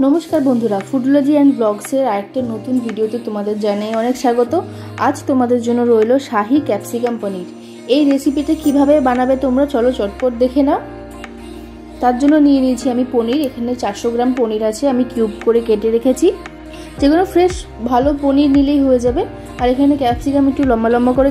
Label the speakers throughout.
Speaker 1: नमस्कार बंधुरा फूडोलॉजी एंड ब्लग्सের আরেকটা নতুন ভিডিওতে তোমাদের জানাই অনেক স্বাগত। আজ তোমাদের জন্য রইল শাহী ক্যাপসিকাম পনির। এই রেসিপিটা কিভাবে বানাবে তোমরা চলো চটপট দেখে নাও। তার জন্য নিয়ে নিয়েছি আমি পনির। এখানে 400 গ্রাম পনির আছে, আমি কিউব করে কেটে রেখেছি। যেগুলো ফ্রেশ ভালো পনির নিলেই হয়ে যাবে। আর এখানে ক্যাপসিকাম একটু লম্বা লম্বা করে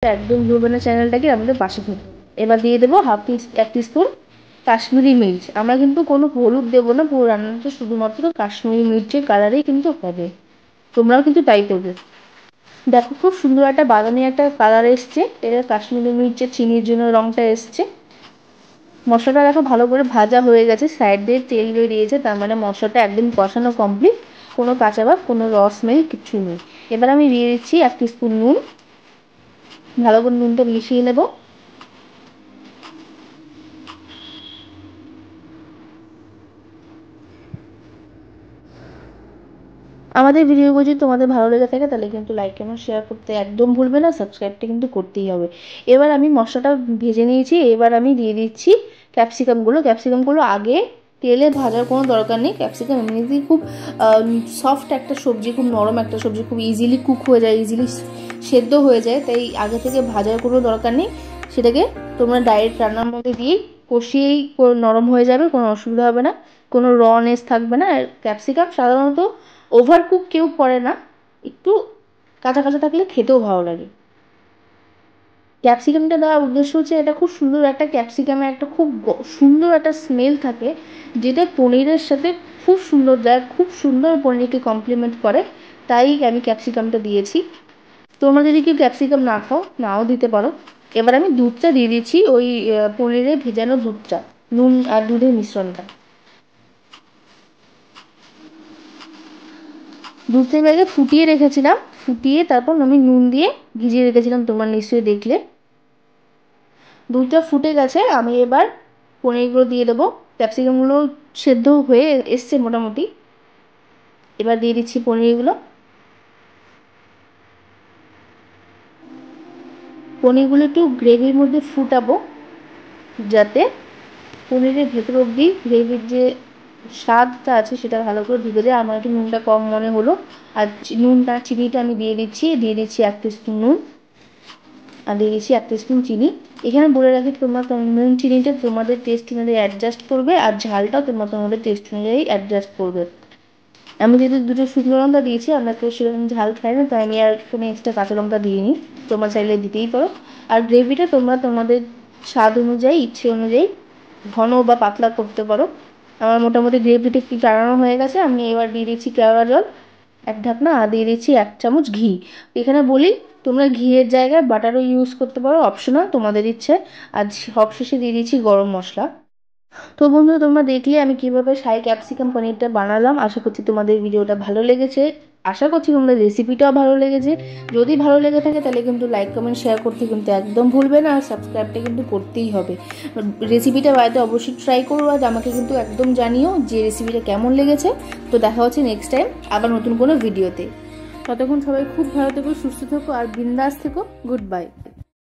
Speaker 1: একদম ভুলবে না চ্যানেলটাকে আমাদের পাশে থাকবে। এবার দিয়ে দেবো এক টিস্পুন কাশ্মীরি মির্চ। আমরা কিন্তু কোনো হলুদ দেবো না, পুরো রান্নাটা শুধুমাত্র কাশ্মীরি মির্চের কালারেই কিন্তু হবে। তোমরাও কিন্তু তাই করবে। দেখো খুব সুন্দর একটা বাদামি একটা কালার এসছে, এটা কাশ্মীরি মির্চের চিনির জন্য রংটা এসছে। মশলাটা দেখো ভালো করে ভাজা হয়ে গেছে, সাইড দিয়ে তেল বেরিয়েছে, তার মানে মশলাটা একদম কষানো কমপ্লিট। কোনো কাঁচা ভাব কোনো রস নেই, কিচ্ছু নেই। এবার আমি দিয়ে দিচ্ছি 1 টিস্পুন নুন। ভালো করে নুনটা মিশিয়ে নেব। আমাদের ভিডিওগুলো যদি তোমাদের ভালো লেগে থাকে তাহলে কিন্তু লাইক এবং শেয়ার করতে একদম ভুলবে না, সাবস্ক্রাইবটা কিন্তু করতেই হবে। এবার আমি মশলাটা ভেজে নিয়েছি, এবার আমি দিয়ে দিচ্ছি ক্যাপসিকামগুলো আগে তেলে ভাজার কোনো দরকার নেই। ক্যাপসিকাম এমনিতেই খুব সফট একটা সবজি, খুব নরম একটা সবজি, খুব ইজিলি কুক হয়ে যায়, ইজিলি সেদ্ধ হয়ে যায়, তাই আগে থেকে ভাজার কোনো দরকার নেই। সেটাকে তোমরা ডাইরেক্ট রান্নার মধ্যে দিয়েই কষিয়েই নরম হয়ে যাবে, কোনো অসুবিধা হবে না, কোনো রনেস থাকবে না। আর ক্যাপসিকাম সাধারণত ওভার কুক কেউ করে না, একটু কাঁচা কাঁচা থাকলে খেতেও ভালো লাগে। ক্যাপসিকামটা দেওয়ার উদ্দেশ্য হচ্ছে এটা খুব সুন্দর একটা ক্যাপসিকামে একটা খুব সুন্দর একটা স্মেল থাকে, যেটা পনিরের সাথে খুব সুন্দর দেয়, খুব সুন্দর পনিরকে কমপ্লিমেন্ট করে, তাই আমি ক্যাপসিকামটা দিয়েছি। তোমরা যদি কেউ ক্যাপসিকাম না খাও নাও দিতে পারো। এবার আমি দুধটা দিয়ে দিচ্ছি, ওই পনিরে ভেজানো দুধটা, নুন আর দুধের মিশ্রণটা। দুধটাকে আগে ফুটিয়ে রেখেছিলাম, ফুটিয়ে তারপর আমি নুন দিয়ে ভিজিয়ে রেখেছিলাম, তোমরা নিশ্চয়ই দেখলে। দুধটা ফুটে গেছে, আমি এবার পনিরগুলো দিয়ে দেবো। ক্যাপসিকামগুলো সেদ্ধ হয়ে এসছে মোটামুটি। এবার দিয়ে দিচ্ছি পনিরগুলো। পনিরগুলো একটু গ্রেভির মধ্যে ফুটাবো, যাতে পনিরের ভেতর অবধি গ্রেভির যে স্বাদটা আছে সেটা ভালো করে ঢুকে যায়। আমার একটু নুনটা কম মনে হলো, আর নুনটা চিনিটা আমি দিয়ে দিচ্ছি 1 টিস্পুন নুন, আর দিয়ে দিচ্ছি 1 টিস্পুন চিনি। এখানে বলে রাখি, তোমরা নুন চিনিটা তোমাদের টেস্ট অনুযায়ী অ্যাডজাস্ট করবে, আর ঝালটাও তোমরা তোমাদের টেস্ট অনুযায়ী অ্যাডজাস্ট করবে। আমি যেহেতু 2টো শুকনো লঙ্কা দিয়েছি, আমরা কেউ সেরকম ঝাল খাই না, তাই আমি আর কোনো এক্সট্রা কাঁচা লঙ্কা দিইনি। তোমরা চাইলে দিতেই পারো। আর গ্রেভিটা তোমরা তোমাদের স্বাদ অনুযায়ী, ইচ্ছে অনুযায়ী ঘন বা পাতলা করতে পারো। আমার মোটামুটি গ্রেভিটা একটু টানানো হয়ে গেছে। আমি এবার দিয়ে দিচ্ছি কেওড়া জল 1 ঢাকনা, আর দিয়ে দিচ্ছি 1 চামচ ঘি। এখানে বলি, তোমরা ঘিয়ের জায়গায় বাটারও ইউজ করতে পারো, অপশনাল, তোমাদের ইচ্ছে। আর সবশেষে দিয়ে দিচ্ছি গরম মশলা। তো বন্ধুরা, তোমরা দেখলে আমি কিভাবে শাহী ক্যাপসিকাম পনিরটা বানালাম। আশা করছি তোমাদের ভিডিওটা ভালো লেগেছে, আশা করছি তোমাদের রেসিপিটাও ভালো লেগেছে। যদি ভালো লেগে থাকে তাহলে কিন্তু লাইক কমেন্ট শেয়ার করতে কিন্তু একদম ভুলবে না, আর সাবস্ক্রাইবটা কিন্তু করতেই হবে। রেসিপিটা বাড়িতে অবশ্যই ট্রাই করো, আর আমাকে কিন্তু একদম জানিও যে রেসিপিটা কেমন লেগেছে। তো দেখা হচ্ছে নেক্সট টাইম আবার নতুন কোনো ভিডিওতে। ততক্ষণ সবাই খুব ভালো থেকো, সুস্থ থেকো, আর বিন্দাস থেকো। Good bye.